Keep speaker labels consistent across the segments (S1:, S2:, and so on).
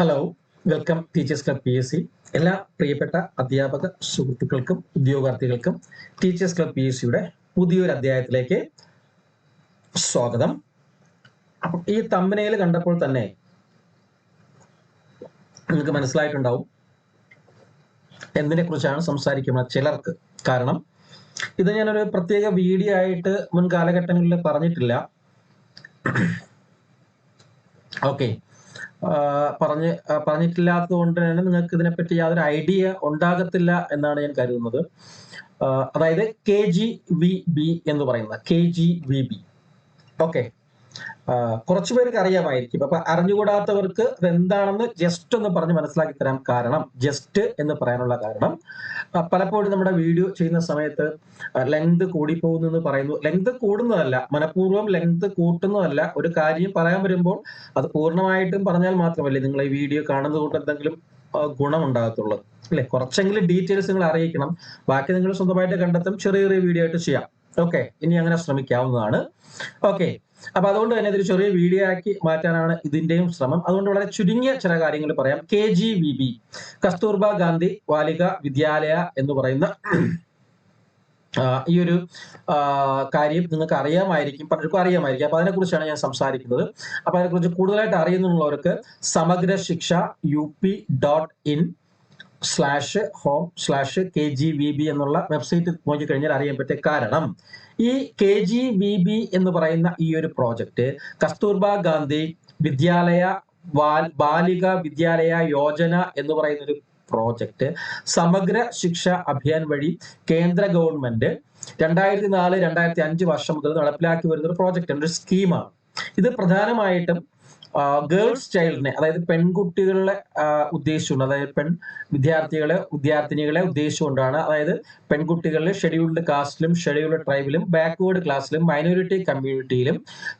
S1: Hello, welcome teachers club PSC. എല്ലാ പ്രിയപ്പെട്ട അധ്യാപക സുഹൃത്തുക്കൾക്കും ഉദ്യോഗാർത്ഥികൾക്കും ടീച്ചേഴ്സ് ക്ലബ് PSCയുടെ പുതിയൊരു അധ്യായത്തിലേക്ക് സ്വാഗതം. അപ്പം ഈ തമ്പനയിൽ കണ്ടപ്പോൾ തന്നെ നിങ്ങൾക്ക് മനസ്സിലായിട്ടുണ്ടാവും എന്തിനെ കുറിച്ചാണ് സംസാരിക്കുന്നത് ചിലർക്ക്. കാരണം ഇത് ഞാനൊരു പ്രത്യേക വീഡിയോ ആയിട്ട് മുൻ കാലഘട്ടങ്ങളിൽ പറഞ്ഞിട്ടില്ലാത്തത് കൊണ്ട് തന്നെ നിങ്ങൾക്ക് ഇതിനെപ്പറ്റി യാതൊരു ഐഡിയ ഉണ്ടാകത്തില്ല എന്നാണ് ഞാൻ കരുതുന്നത്. അതായത് KGVB എന്ന് പറയുന്നത് KGVB. ഓക്കെ, കുറച്ചു പേർക്ക് അറിയാമായിരിക്കും. അപ്പൊ അറിഞ്ഞുകൂടാത്തവർക്ക് അതെന്താണെന്ന് ജസ്റ്റ് ഒന്ന് പറഞ്ഞ് മനസ്സിലാക്കി തരാം. കാരണം ജസ്റ്റ് എന്ന് പറയാനുള്ള കാരണം, പലപ്പോഴും നമ്മുടെ വീഡിയോ ചെയ്യുന്ന സമയത്ത് ലെങ്ത് കൂടിപ്പോകുന്നു എന്ന് പറയുന്നു. ലെങ്ത് കൂടുന്നതല്ല, മനഃപൂർവ്വം ലെങ്ത് കൂട്ടുന്നതല്ല. ഒരു കാര്യം പറയാൻ വരുമ്പോൾ അത് പൂർണ്ണമായിട്ടും പറഞ്ഞാൽ മാത്രമല്ലേ നിങ്ങൾ ഈ വീഡിയോ കാണുന്നത് കൊണ്ട് എന്തെങ്കിലും ഗുണം ഉണ്ടാകത്തുള്ളൂ, അല്ലെ? കുറച്ചെങ്കിലും ഡീറ്റെയിൽസ് നിങ്ങൾ അറിയിക്കണം. ബാക്കി നിങ്ങൾ സ്വന്തമായിട്ട് കണ്ടെത്തും, ചെറിയ ചെറിയ വീഡിയോ ആയിട്ട് ചെയ്യാം. ഓക്കെ, ഇനി അങ്ങനെ ശ്രമിക്കാവുന്നതാണ്. ഓക്കെ, അപ്പൊ അതുകൊണ്ട് തന്നെ ഇതൊരു ചെറിയ വീഡിയോ ആക്കി മാറ്റാനാണ് ഇതിന്റെയും ശ്രമം. അതുകൊണ്ട് വളരെ ചുരുങ്ങിയ ചില കാര്യങ്ങൾ പറയാം. KGVB, കസ്തൂർബ ഗാന്ധി ബാലിക വിദ്യാലയ എന്ന് പറയുന്ന ഈ ഒരു കാര്യം നിങ്ങൾക്ക് അറിയാമായിരിക്കും, പലർക്കും അറിയാമായിരിക്കും. അപ്പൊ അതിനെക്കുറിച്ചാണ് ഞാൻ സംസാരിക്കുന്നത്. അപ്പൊ അതിനെക്കുറിച്ച് കൂടുതലായിട്ട് അറിയുന്നുള്ളവർക്ക് സമഗ്ര ശിക്ഷ UP.in/home/KGVB എന്നുള്ള വെബ്സൈറ്റ് നോക്കിക്കഴിഞ്ഞാൽ അറിയാൻ പറ്റും. കാരണം ഈ KGVB എന്ന് പറയുന്ന ഈ ഒരു പ്രോജക്റ്റ് കസ്തൂർബ ഗാന്ധി വിദ്യാലയ ബാലിക വിദ്യാലയ യോജന എന്ന് പറയുന്ന ഒരു പ്രോജക്റ്റ് സമഗ്ര ശിക്ഷ അഭിയാൻ വഴി കേന്ദ്ര ഗവൺമെന്റ് 2004-2005 വർഷം മുതൽ നടപ്പിലാക്കി വരുന്ന ഒരു പ്രോജക്റ്റ്, ഒരു സ്കീമാണ്. ഇത് പ്രധാനമായിട്ടും ഗേൾസ് ചൈൽഡിനെ, അതായത് പെൺകുട്ടികളെ ഉദ്ദേശിച്ചുകൊണ്ട്, അതായത് വിദ്യാർത്ഥിനികളെ ഉദ്ദേശിച്ചുകൊണ്ടാണ്. അതായത് പെൺകുട്ടികളിൽ ഷെഡ്യൂൾഡ് കാസ്റ്റിലും ഷെഡ്യൂൾഡ് ട്രൈബിലും ബാക്ക്വേർഡ് ക്ലാസ്സിലും മൈനോറിറ്റി കമ്മ്യൂണിറ്റിയിലും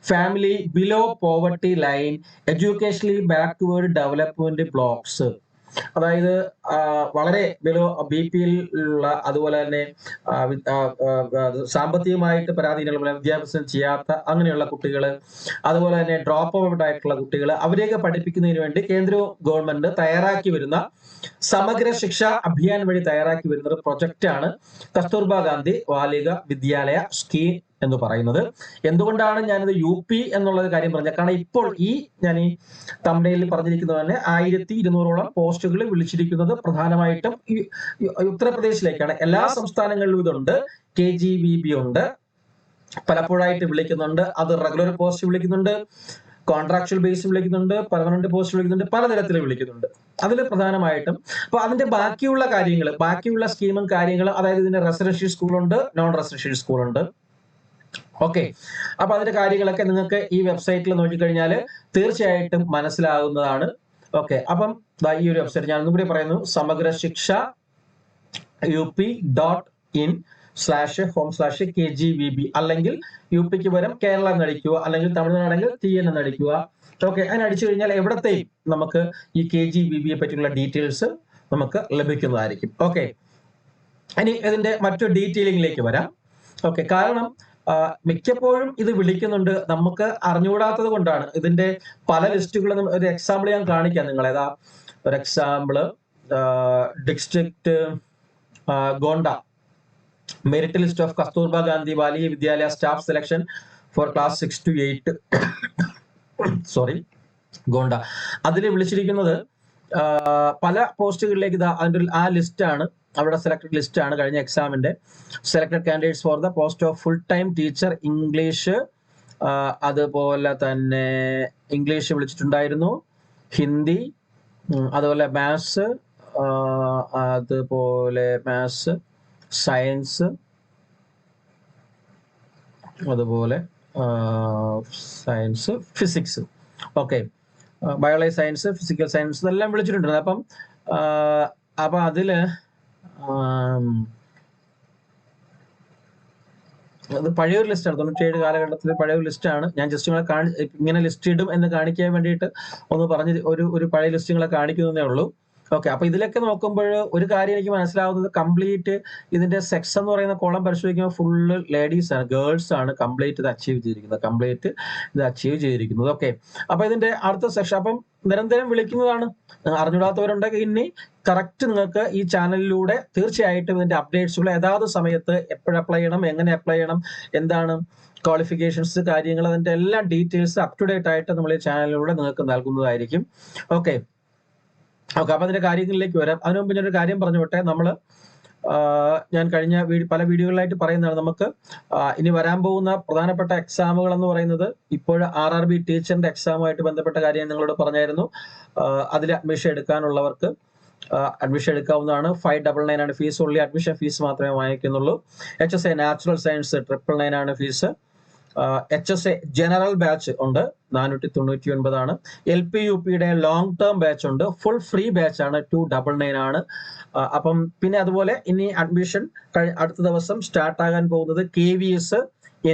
S1: family below poverty line educationally backward development blocks, അതായത് വളരെ ബിലോ BPL ഉള്ള, അതുപോലെ തന്നെ സാമ്പത്തികമായിട്ട് പരാധീനമുള്ള, വിദ്യാഭ്യാസം ചെയ്യാത്ത അങ്ങനെയുള്ള കുട്ടികൾ, അതുപോലെ തന്നെ ഡ്രോപ്പ് ഔട്ട് ആയിട്ടുള്ള കുട്ടികൾ, അവരെയൊക്കെ പഠിപ്പിക്കുന്നതിന് വേണ്ടി കേന്ദ്ര ഗവൺമെന്റ് തയ്യാറാക്കി വരുന്ന സമഗ്ര ശിക്ഷ അഭിയാൻ വഴി തയ്യാറാക്കി വരുന്ന ഒരു പ്രൊജക്റ്റാണ് കസ്തൂർബ ഗാന്ധി ബാലിക വിദ്യാലയ സ്കീം എന്ന് പറയുന്നത്. എന്തുകൊണ്ടാണ് ഞാനിത് UP എന്നുള്ള കാര്യം പറഞ്ഞത്? കാരണം ഇപ്പോൾ ഞാൻ ഈ തമ്പനയിൽ പറഞ്ഞിരിക്കുന്നത് തന്നെ 1200ഓളം പോസ്റ്റുകൾ വിളിച്ചിരിക്കുന്നത് പ്രധാനമായിട്ടും ഉത്തർപ്രദേശിലേക്കാണ്. എല്ലാ സംസ്ഥാനങ്ങളിലും ഇതുണ്ട്. KGVB ഉണ്ട്, പലപ്പോഴായിട്ട് വിളിക്കുന്നുണ്ട്. അത് റെഗുലർ പോസ്റ്റ് വിളിക്കുന്നുണ്ട്, കോൺട്രാക്ച്വൽ ബേസ് വിളിക്കുന്നുണ്ട്, പെർമനന്റ് പോസ്റ്റ് വിളിക്കുന്നുണ്ട്, പലതരത്തിൽ വിളിക്കുന്നുണ്ട്. അതിൽ പ്രധാനമായിട്ടും അപ്പൊ അതിന്റെ ബാക്കിയുള്ള സ്കീമും കാര്യങ്ങളും, അതായത് ഇതിന്റെ റെസിഡൻഷ്യൽ സ്കൂളുണ്ട്, നോൺ റെസിഡൻഷ്യൽ സ്കൂളുണ്ട്. ഓക്കെ, അപ്പൊ അതിന്റെ കാര്യങ്ങളൊക്കെ നിങ്ങൾക്ക് ഈ വെബ്സൈറ്റിൽ നോക്കിക്കഴിഞ്ഞാൽ തീർച്ചയായിട്ടും മനസ്സിലാകുന്നതാണ്. ഓക്കെ, അപ്പം ഈ ഒരു വെബ്സൈറ്റ് ഞാൻ ഒന്നും കൂടി പറയുന്നു. സമഗ്ര ശിക്ഷ UP.in/home/KGVB, അല്ലെങ്കിൽ UPക്ക് പകരം കേരള എന്നടിക്കുക, അല്ലെങ്കിൽ തമിഴ്നാടെങ്കിൽ TN എന്നടിക്കുക. ഓക്കെ, അതിന് അടിച്ചു കഴിഞ്ഞാൽ എവിടത്തെയും നമുക്ക് ഈ KGVBയെ പറ്റിയുള്ള ഡീറ്റെയിൽസ് നമുക്ക് ലഭിക്കുന്നതായിരിക്കും. ഓക്കെ, ഇനി ഇതിന്റെ മറ്റു ഡീറ്റെയിലിംഗിലേക്ക് വരാം. ഓക്കെ, കാരണം മിക്കപ്പോഴും ഇത് വിളിക്കുന്നുണ്ട്, നമുക്ക് അറിഞ്ഞുകൂടാത്തത് കൊണ്ടാണ്. ഇതിന്റെ പല ലിസ്റ്റുകളും, ഒരു എക്സാമ്പിൾ ഞാൻ കാണിക്കാം നിങ്ങളെ. ഒരു example, district Gonda merit list of Kasturba Gandhi Balika Vidyalaya staff selection for class 6 to 8 Gonda. അതിൽ വിളിച്ചിരിക്കുന്നത് പല പോസ്റ്റുകളിലേക്ക്. അതിന്റെ ആ ലിസ്റ്റാണ്, അവിടെ സെലക്ടഡ് ലിസ്റ്റ് ആണ്. കഴിഞ്ഞ എക്സാമിന്റെ selected candidates for the post of full time teacher English, അതുപോലെ തന്നെ ഇംഗ്ലീഷ് വിളിച്ചിട്ടുണ്ടായിരുന്നു, ഹിന്ദി, അതുപോലെ മാത്സ്, സയൻസ്, അതുപോലെ physics. Okay, biology science, physical science ഇതെല്ലാം വിളിച്ചിട്ടുണ്ട്. അപ്പൊ അതില് അത് പഴയൊരു ലിസ്റ്റാണ്, 97 കാലഘട്ടത്തിലെ പഴയൊരു ലിസ്റ്റാണ്. ഞാൻ ജസ്റ്റ് ഇങ്ങനെ ലിസ്റ്റ് ഇടും എന്ന് കാണിക്കാൻ വേണ്ടിയിട്ട് ഒന്ന് പറഞ്ഞ് ഒരു പഴയ ലിസ്റ്റുകളെ കാണിക്കുന്നതേ ഉള്ളൂ. ഓക്കെ, അപ്പൊ ഇതിലൊക്കെ നോക്കുമ്പോൾ ഒരു കാര്യം എനിക്ക് മനസ്സിലാവുന്നത്, കംപ്ലീറ്റ് ഇതിന്റെ സെക്സ് എന്ന് പറയുന്ന കോളം പരിശോധിക്കുമ്പോൾ ഫുള്ള് ലേഡീസ് ആണ്, ഗേൾസ് ആണ് കംപ്ലീറ്റ് ഇത് അച്ചീവ് ചെയ്തിരിക്കുന്നത്. ഓക്കെ, അപ്പൊ ഇതിന്റെ അടുത്ത സെക്ഷൻ, അപ്പം നിരന്തരം വിളിക്കുന്നതാണ്. അറിഞ്ഞൂടാത്തവരുണ്ടെങ്കിൽ ഇനി കറക്റ്റ് നിങ്ങൾക്ക് ഈ ചാനലിലൂടെ തീർച്ചയായിട്ടും ഇതിന്റെ അപ്ഡേറ്റ്സുകൾ ഏതാത് സമയത്ത് എപ്പോഴും അപ്ലൈ ചെയ്യണം, എങ്ങനെ അപ്ലൈ ചെയ്യണം, എന്താണ് ക്വാളിഫിക്കേഷൻസ്, കാര്യങ്ങൾ, അതിന്റെ എല്ലാ ഡീറ്റെയിൽസ് അപ് ടു ഡേറ്റ് ആയിട്ട് നമ്മൾ ഈ ചാനലിലൂടെ നിങ്ങൾക്ക് നൽകുന്നതായിരിക്കും. ഓക്കെ ഓക്കെ അപ്പൊ അതിന്റെ കാര്യങ്ങളിലേക്ക് വരാം. അതിനു മുമ്പ് ഞാനൊരു കാര്യം പറഞ്ഞോട്ടെ. ഞാൻ കഴിഞ്ഞ പല വീഡിയോകളിലായിട്ട് പറയുന്നതാണ്, നമുക്ക് ഇനി വരാൻ പോകുന്ന പ്രധാനപ്പെട്ട എക്സാമുകൾ എന്ന് പറയുന്നത് ഇപ്പോൾ RRB ടീച്ചറിന്റെ എക്സാമുമായിട്ട് ബന്ധപ്പെട്ട കാര്യം നിങ്ങളോട് പറഞ്ഞായിരുന്നു. അതിൽ അഡ്മിഷൻ എടുക്കാനുള്ളവർക്ക് അഡ്മിഷൻ എടുക്കാവുന്നതാണ്. 599 ആണ് ഫീസ്. ഉള്ളി അഡ്മിഷൻ ഫീസ് മാത്രമേ വാങ്ങിക്കുന്നുള്ളൂ. HSA നാച്ചുറൽ സയൻസ് 999 ആണ് ഫീസ്. HSA ജനറൽ ബാച്ച് ഉണ്ട് 499 ആണ്. LP UPയുടെ ലോങ് ടേം ബാച്ച് ഉണ്ട്, ഫുൾ ഫ്രീ ബാച്ച് ആണ് 299 ആണ്. അപ്പം പിന്നെ അതുപോലെ ഇനി അഡ്മിഷൻ അടുത്ത ദിവസം സ്റ്റാർട്ട് ആകാൻ പോകുന്നത് KVS,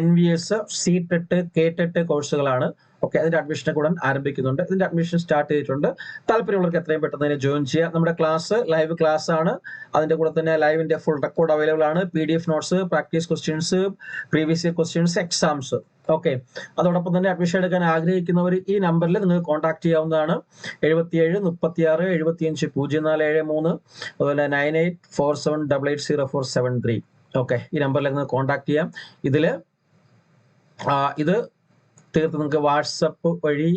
S1: NVS, CTET, KTET കോഴ്സുകളാണ്. ഓക്കെ, അതിന്റെ അഡ്മിഷൻ കൂടെ ആരംഭിക്കുന്നുണ്ട്. ഇതിന്റെ അഡ്മിഷൻ സ്റ്റാർട്ട് ചെയ്തിട്ടുണ്ട്. താല്പര്യമുള്ളവർക്ക് എത്രയും പെട്ടെന്ന് തന്നെ ജോയിൻ ചെയ്യാം. നമ്മുടെ ക്ലാസ് ലൈവ് ക്ലാസ് ആണ്. അതിന്റെ കൂടെ തന്നെ ലൈവിന്റെ ഫുൾ റെക്കോർഡ് അവൈലബിൾ ആണ്. PDF notes, practice questions, previous year questions, exams. Okay, അതോടൊപ്പം തന്നെ അഡ്മിഷൻ എടുക്കാൻ ആഗ്രഹിക്കുന്നവർ ഈ നമ്പറിൽ നിങ്ങൾക്ക് കോൺടാക്ട് ചെയ്യാവുന്നതാണ്. 77 36 75 0473, അതുപോലെ 9847880473. ഓക്കെ, ഈ നമ്പറിൽ നിങ്ങൾക്ക് കോൺടാക്ട് ചെയ്യാം. ഇത് തീർത്ത് നിങ്ങൾക്ക് വാട്സപ്പ് വഴി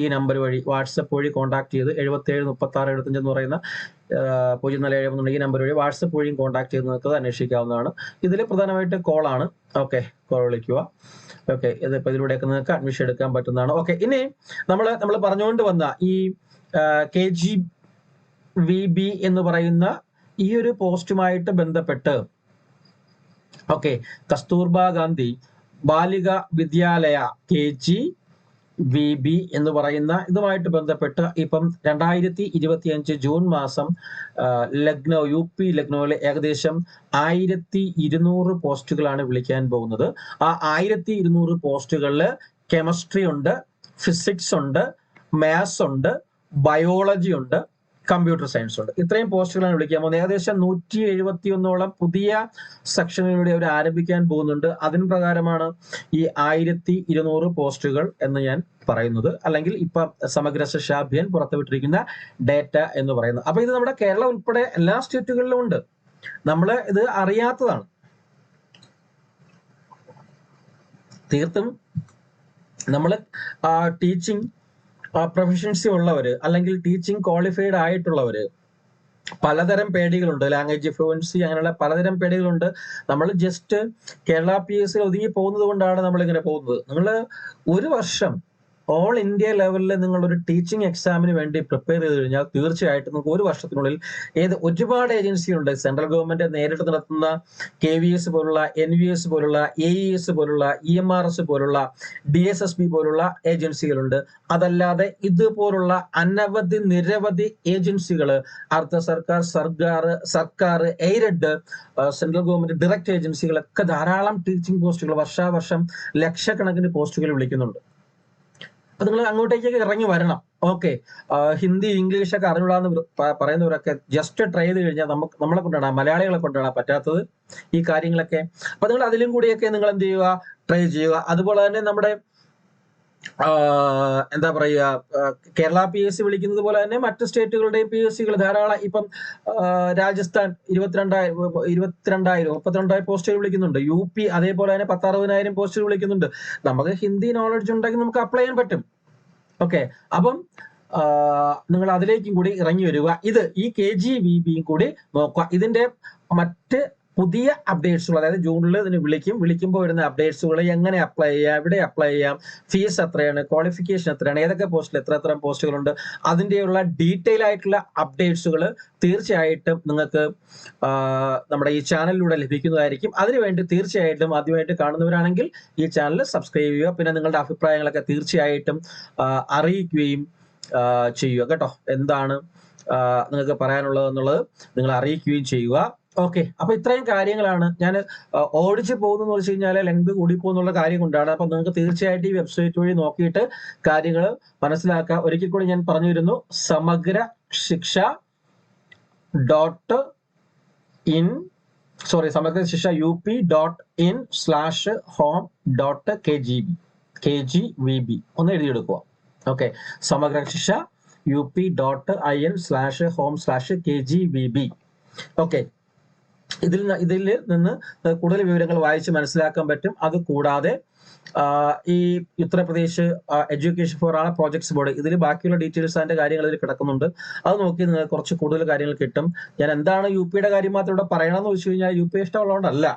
S1: ഈ നമ്പർ വഴി വാട്സപ്പ് വഴി കോൺടാക്ട് ചെയ്ത് 77 36 75 എന്ന് പറയുന്ന 0473 ഈ നമ്പർ വഴി വാട്സപ്പ് വഴിയും കോൺടാക്ട് ചെയ്ത് നിങ്ങൾക്ക് അന്വേഷിക്കാവുന്നതാണ്. ഇതിൽ പ്രധാനമായിട്ട് കോളാണ്. ഓക്കെ, കോൾ വിളിക്കുക. ഓക്കെ, ഇതിപ്പോൾ ഇതിലൂടെയൊക്കെ നിങ്ങൾക്ക് അഡ്മിഷൻ എടുക്കാൻ പറ്റുന്നതാണ്. ഓക്കെ, ഇനി നമ്മൾ പറഞ്ഞുകൊണ്ട് വന്ന ഈ KGVB എന്ന് പറയുന്ന ഈ ഒരു പോസ്റ്റുമായിട്ട് ബന്ധപ്പെട്ട് ഓക്കെ, കസ്തൂർബ ഗാന്ധി ബാലിക വിദ്യാലയ KGVB എന്ന് പറയുന്ന ഇതുമായിട്ട് ബന്ധപ്പെട്ട് ഇപ്പം 2025 ജൂൺ മാസം ലക്നൗ UP ലക്നൌവിലെ ഏകദേശം 1200 പോസ്റ്റുകളാണ് വിളിക്കാൻ പോകുന്നത്. ആ 1200 പോസ്റ്റുകളിൽ കെമിസ്ട്രി ഉണ്ട്, ഫിസിക്സ് ഉണ്ട്, മാത്സ് ഉണ്ട്, ബയോളജി ഉണ്ട്, കമ്പ്യൂട്ടർ സയൻസ് ഉണ്ട്. ഇത്രയും പോസ്റ്റുകളാണ് വിളിക്കാൻ പോകുന്നത്. ഏകദേശം 171ഓളം പുതിയ സെക്ഷനുകളിലൂടെ അവർ ആരംഭിക്കാൻ പോകുന്നുണ്ട്. അതിന് പ്രകാരമാണ് ഈ 1200 പോസ്റ്റുകൾ എന്ന് ഞാൻ പറയുന്നത്, അല്ലെങ്കിൽ ഇപ്പൊ സമഗ്ര ശിക്ഷാ അഭിയാൻ പുറത്തുവിട്ടിരിക്കുന്ന ഡേറ്റ എന്ന് പറയുന്നത്. അപ്പൊ ഇത് നമ്മുടെ കേരളം ഉൾപ്പെടെ എല്ലാ സ്റ്റേറ്റുകളിലും ഉണ്ട്. നമ്മൾ ഇത് അറിയാത്തതാണ്. തീർത്തും നമ്മൾ ടീച്ചിങ് പ്രൊഫഷൻസി ഉള്ളവര് അല്ലെങ്കിൽ ടീച്ചിങ് ക്വാളിഫൈഡ് ആയിട്ടുള്ളവര് പലതരം പേടികളുണ്ട്. ലാംഗ്വേജ് ഫ്ലുവൻസി അങ്ങനെയുള്ള പലതരം പേടികളുണ്ട്. നമ്മൾ ജസ്റ്റ് കേരള PSC ഒതുങ്ങി പോകുന്നത് കൊണ്ടാണ് നമ്മൾ ഇങ്ങനെ പോകുന്നത്. നിങ്ങൾ ഒരു വർഷം ഓൾ ഇന്ത്യ ലെവലിൽ നിങ്ങൾ ഒരു ടീച്ചിങ് എക്സാമിന് വേണ്ടി പ്രിപ്പയർ ചെയ്ത് കഴിഞ്ഞാൽ തീർച്ചയായിട്ടും നിങ്ങൾക്ക് ഒരു വർഷത്തിനുള്ളിൽ ഒരുപാട് ഏജൻസികളുണ്ട്. സെൻട്രൽ ഗവൺമെന്റ് നേരിട്ട് നടത്തുന്ന KVS പോലുള്ള, NVS പോലുള്ള, AES പോലുള്ള, EMRS പോലുള്ള, DSSB പോലുള്ള ഏജൻസികളുണ്ട്. അതല്ലാതെ ഇതുപോലുള്ള നിരവധി ഏജൻസികൾ, അർദ്ധ സർക്കാർ എയ്ഡഡ്, സെൻട്രൽ ഗവൺമെന്റ് ഡയറക്റ്റ് ഏജൻസികളൊക്കെ ധാരാളം ടീച്ചിങ് പോസ്റ്റുകൾ വർഷാവർഷം ലക്ഷക്കണക്കിന് പോസ്റ്റുകൾ വിളിക്കുന്നുണ്ട്. അപ്പൊ നിങ്ങൾ അങ്ങോട്ടേക്കൊക്കെ ഇറങ്ങി വരണം. ഓക്കെ, ഹിന്ദി ഇംഗ്ലീഷ് ഒക്കെ അറിഞ്ഞൂടാന്ന് പറയുന്നവരൊക്കെ ജസ്റ്റ് ട്രൈ ചെയ്ത് കഴിഞ്ഞാൽ നമ്മളെ കൊണ്ടാണ്, മലയാളികളെ കൊണ്ടാണ് പറ്റാത്തത് ഈ കാര്യങ്ങളൊക്കെ. അപ്പൊ നിങ്ങൾ അതിലും കൂടിയൊക്കെ നിങ്ങൾ എന്ത് ചെയ്യുക, ട്രൈ ചെയ്യുക. അതുപോലെ തന്നെ നമ്മുടെ എന്താ പറയുക, കേരള PSC വിളിക്കുന്നത് പോലെ തന്നെ മറ്റ് സ്റ്റേറ്റുകളുടെയും PSCകൾ ധാരാളം. ഇപ്പം രാജസ്ഥാൻ 32,000 പോസ്റ്റുകൾ വിളിക്കുന്നുണ്ട്. UP അതേപോലെ തന്നെ 10,000-60,000 പോസ്റ്റുകൾ വിളിക്കുന്നുണ്ട്. നമുക്ക് ഹിന്ദി നോളജ് ഉണ്ടെങ്കിൽ നമുക്ക് അപ്ലൈ ചെയ്യാൻ പറ്റും. ഓക്കെ, അപ്പം നിങ്ങൾ അതിലേക്കും കൂടി ഇറങ്ങി വരിക. ഈ KGVBയും കൂടി നോക്കുക. ഇതിന്റെ മറ്റ് പുതിയ അപ്ഡേറ്റ്സുകൾ, അതായത് ജൂണിൽ ഇതിന് വിളിക്കുമ്പോൾ വരുന്ന അപ്ഡേറ്റ്സുകൾ, എങ്ങനെ അപ്ലൈ ചെയ്യാം, എവിടെ അപ്ലൈ ചെയ്യാം, ഫീസ് എത്രയാണ്, ക്വാളിഫിക്കേഷൻ എത്രയാണ്, ഏതൊക്കെ പോസ്റ്റിൽ എത്ര പോസ്റ്റുകളുണ്ട്, അതിൻ്റെയുള്ള ഡീറ്റെയിൽ ആയിട്ടുള്ള അപ്ഡേറ്റ്സുകൾ തീർച്ചയായിട്ടും നിങ്ങൾക്ക് നമ്മുടെ ഈ ചാനലിലൂടെ ലഭിക്കുന്നതായിരിക്കും. അതിനുവേണ്ടി തീർച്ചയായിട്ടും ആദ്യമായിട്ട് കാണുന്നവരാണെങ്കിൽ ഈ ചാനൽ സബ്സ്ക്രൈബ് ചെയ്യുക. പിന്നെ നിങ്ങളുടെ അഭിപ്രായങ്ങളൊക്കെ തീർച്ചയായിട്ടും അറിയിക്കുകയും ചെയ്യുക കേട്ടോ. എന്താണ് നിങ്ങൾക്ക് പറയാനുള്ളത് എന്നുള്ളത് നിങ്ങൾ അറിയിക്കുകയും ചെയ്യുക. ഓക്കെ, അപ്പൊ ഇത്രയും കാര്യങ്ങളാണ്. ഞാൻ ഓടിച്ചു പോകുന്നതെന്ന് വെച്ച് കഴിഞ്ഞാൽ ലെങ്ത് കൂടി പോകുന്നുള്ള കാര്യം കൊണ്ടാണ്. അപ്പൊ നിങ്ങൾക്ക് തീർച്ചയായിട്ടും ഈ വെബ്സൈറ്റ് വഴി നോക്കിയിട്ട് കാര്യങ്ങൾ മനസ്സിലാക്കാം. ഒരിക്കൽ കൂടി ഞാൻ പറഞ്ഞിരുന്നു, സമഗ്ര ശിക്ഷ UP.in/home.KGVB ഒന്ന് എഴുതിയെടുക്കുക. ഓക്കെ, സമഗ്ര ശിക്ഷ UP.in/home/KGBB. ഓക്കെ, ഇതിൽ നിന്ന് കൂടുതൽ വിവരങ്ങൾ വായിച്ച് മനസ്സിലാക്കാൻ പറ്റും. അത് കൂടാതെ ഈ Uttar Pradesh education for all projects board, ഇതിൽ ബാക്കിയുള്ള ഡീറ്റെയിൽസ് അതിന്റെ കാര്യങ്ങൾ ഇതിൽ കിടക്കുന്നുണ്ട്. അത് നോക്കി നിങ്ങൾക്ക് കുറച്ച് കൂടുതൽ കാര്യങ്ങൾ കിട്ടും. ഞാൻ എന്താണ് UP-യുടെ കാര്യം മാത്രം ഇവിടെ പറയണമെന്ന് വെച്ച് കഴിഞ്ഞാൽ UP ഇഷ്ടമുള്ളതുകൊണ്ടല്ല.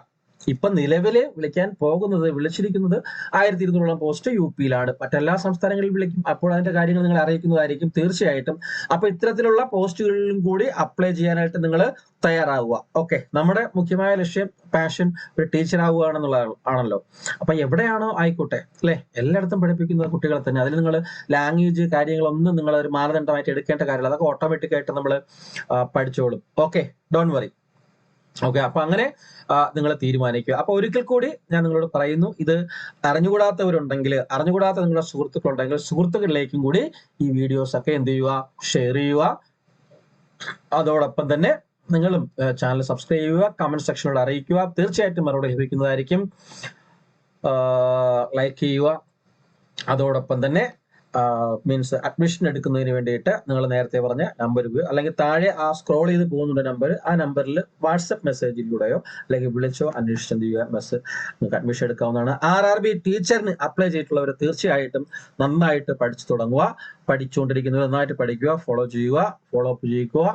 S1: ഇപ്പൊ നിലവില് വിളിച്ചിരിക്കുന്നത് 1200 പോസ്റ്റ് UP-യിലാണ്. മറ്റെല്ലാ സംസ്ഥാനങ്ങളിൽ വിളിക്കും. അപ്പോൾ അതിന്റെ കാര്യങ്ങൾ നിങ്ങൾ അറിയിക്കുന്നതായിരിക്കും തീർച്ചയായിട്ടും. അപ്പൊ ഇത്തരത്തിലുള്ള പോസ്റ്റുകളിലും കൂടി അപ്ലൈ ചെയ്യാനായിട്ട് നിങ്ങൾ തയ്യാറാവുക. ഓക്കെ, നമ്മുടെ മുഖ്യമായ ലക്ഷ്യം പാഷൻ ഒരു ടീച്ചർ ആവുകയാണെന്നുള്ള ആണല്ലോ. അപ്പൊ എവിടെയാണോ ആയിക്കോട്ടെ അല്ലെ, എല്ലായിടത്തും പഠിപ്പിക്കുന്ന കുട്ടികളെ തന്നെ. അതിൽ നിങ്ങൾ ലാംഗ്വേജ് കാര്യങ്ങളൊന്നും നിങ്ങൾ ഒരു മാനദണ്ഡമായിട്ട് എടുക്കേണ്ട കാര്യമില്ല. അതൊക്കെ ഓട്ടോമാറ്റിക് ആയിട്ട് നമ്മൾ പഠിച്ചോളും. Okay, don't worry. ഓക്കെ, അപ്പൊ അങ്ങനെ നിങ്ങൾ തീരുമാനിക്കുക. അപ്പൊ ഒരിക്കൽ കൂടി ഞാൻ നിങ്ങളോട് പറയുന്നു, ഇത് അറിഞ്ഞുകൂടാത്തവരുണ്ടെങ്കിൽ, അറിഞ്ഞുകൂടാത്ത നിങ്ങളുടെ സുഹൃത്തുക്കളുണ്ടെങ്കിൽ സുഹൃത്തുക്കളിലേക്കും കൂടി ഈ വീഡിയോസ് ഒക്കെ എന്ത് ചെയ്യുക, ഷെയർ ചെയ്യുക. അതോടൊപ്പം തന്നെ നിങ്ങളും ചാനൽ സബ്സ്ക്രൈബ് ചെയ്യുക, കമന്റ് സെക്ഷനിലൂടെ അറിയിക്കുക. തീർച്ചയായിട്ടും മറുപടി ലഭിക്കുന്നതായിരിക്കും. ലൈക്ക് ചെയ്യുക. അതോടൊപ്പം തന്നെ മീൻസ് അഡ്മിഷൻ എടുക്കുന്നതിന് വേണ്ടിയിട്ട് നിങ്ങൾ നേരത്തെ പറഞ്ഞ നമ്പർ അല്ലെങ്കിൽ താഴെ ആ സ്ക്രോൾ ചെയ്ത് പോകുന്നുണ്ട് നമ്പർ, ആ നമ്പറിൽ വാട്സപ്പ് മെസ്സേജിലൂടെയോ അല്ലെങ്കിൽ വിളിച്ചോ അന്വേഷിച്ച് എന്ത് ചെയ്യുക, നിങ്ങൾക്ക് അഡ്മിഷൻ എടുക്കാവുന്നതാണ്. RRB ടീച്ചറിന് അപ്ലൈ ചെയ്തിട്ടുള്ളവർ തീർച്ചയായിട്ടും നന്നായിട്ട് പഠിച്ചു തുടങ്ങുക. പഠിച്ചുകൊണ്ടിരിക്കുന്നവർ നന്നായിട്ട് പഠിക്കുക, ഫോളോ അപ്പ് ചെയ്യുക.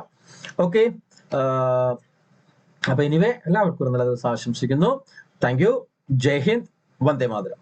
S1: ഓക്കെ, അപ്പൊ എനിവേ എല്ലാവർക്കും നല്ല ദിവസം ആശംസിക്കുന്നു. Thank you. ജയ് ഹിന്ദ്, വന്ദേ മാതരം.